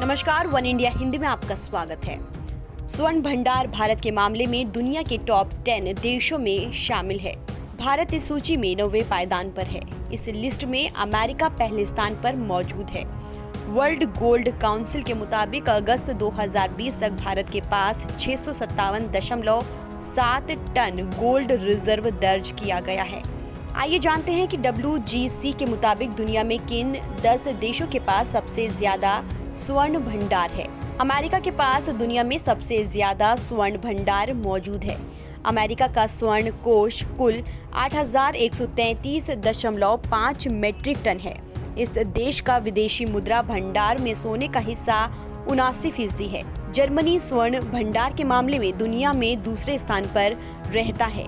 नमस्कार, one India Hindi में आपका स्वागत है। स्वर्ण भंडार भारत के मामले में दुनिया के टॉप 10 देशों में शामिल है। भारत इस सूची में 9वें पायदान पर है। इस लिस्ट में अमेरिका पहले स्थान पर मौजूद है। वर्ल्ड गोल्ड काउंसिल के मुताबिक अगस्त 2020 तक भारत के पास 657.7 टन गोल्ड रिजर्व दर्ज किया गया है। आइए जानते हैं कि WGC के मुताबिक दुनिया में किन 10 देशों के पास सबसे ज्यादा स्वर्ण भंडार है। अमेरिका के पास दुनिया में सबसे ज्यादा स्वर्ण भंडार मौजूद है। अमेरिका का स्वर्ण कोष कुल 8133.5 मीट्रिक टन है। इस देश का विदेशी मुद्रा भंडार में सोने का हिस्सा 79% है। जर्मनी स्वर्ण भंडार के मामले में दुनिया में दूसरे स्थान पर रहता है।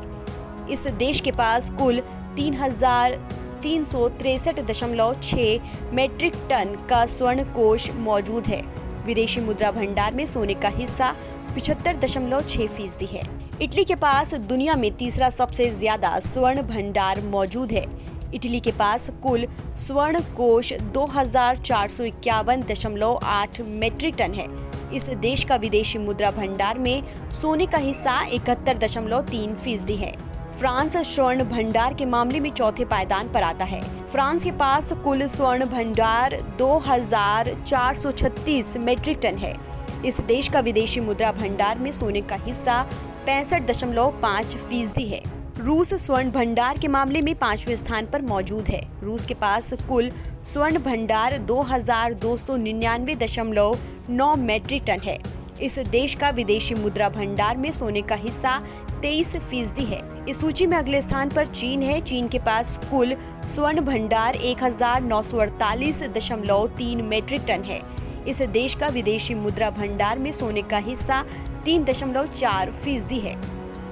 इस देश के पास कुल 3363.6 मीट्रिक टन का स्वर्ण कोष मौजूद है। विदेशी मुद्रा भंडार में सोने का हिस्सा 75.6% है। इटली के पास दुनिया में तीसरा सबसे ज्यादा स्वर्ण भंडार मौजूद है। इटली के पास कुल स्वर्ण कोष 2451.8 मीट्रिक टन है। इस देश का विदेशी मुद्रा भंडार में सोने का हिस्सा 71.3% है। फ्रांस स्वर्ण भंडार के मामले में चौथे पायदान पर आता है। फ्रांस के पास कुल स्वर्ण भंडार 2436 मीट्रिक टन है। इस देश का विदेशी मुद्रा भंडार में सोने का हिस्सा 65.5% है। रूस स्वर्ण भंडार के मामले में 5वें स्थान पर मौजूद है। रूस के पास कुल स्वर्ण भंडार 2299.9 मीट्रिक टन है। इस देश का विदेशी मुद्रा भंडार में सोने का हिस्सा 23% है। इस सूची में अगले स्थान पर चीन है। चीन के पास कुल स्वर्ण भंडार 1948.3 मीट्रिक टन है। इस देश का विदेशी मुद्रा भंडार में सोने का हिस्सा 3.4% है।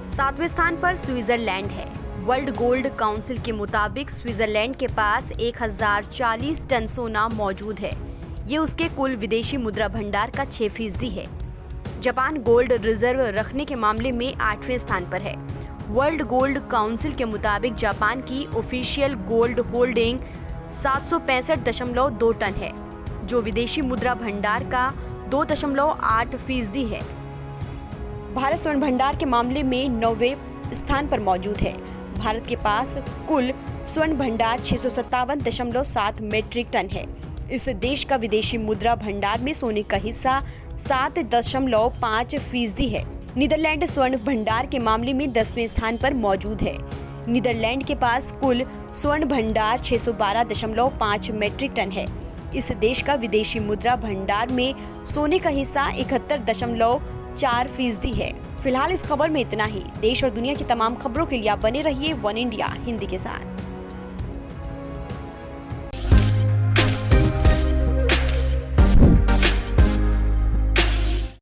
7वें स्थान पर स्विट्जरलैंड है। वर्ल्ड गोल्ड काउंसिल के मुताबिक स्विट्जरलैंड के पास 1040 टन सोना मौजूद है। ये उसके कुल विदेशी मुद्रा भंडार का 6% है। जापान गोल्ड रिजर्व रखने के मामले में 8वें स्थान पर है। वर्ल्ड गोल्ड काउंसिल के मुताबिक जापान की ऑफिशियल गोल्ड होल्डिंग 765.2 टन है, जो विदेशी मुद्रा भंडार का 2.8% है। भारत स्वर्ण भंडार के मामले में 9वें स्थान पर मौजूद है। भारत के पास कुल स्वर्ण भंडार 657.7 मीट्रिक टन है। इस देश का विदेशी मुद्रा भंडार में सोने का हिस्सा 7.5% है। नीदरलैंड स्वर्ण भंडार के मामले में 10वें स्थान पर मौजूद है। नीदरलैंड के पास कुल स्वर्ण भंडार 612.5 मीट्रिक टन है। इस देश का विदेशी मुद्रा भंडार में सोने का हिस्सा 71.4% है। फिलहाल इस खबर में इतना ही। देश और दुनिया की तमाम खबरों के लिए आप बने रहिए वन इंडिया हिंदी के साथ।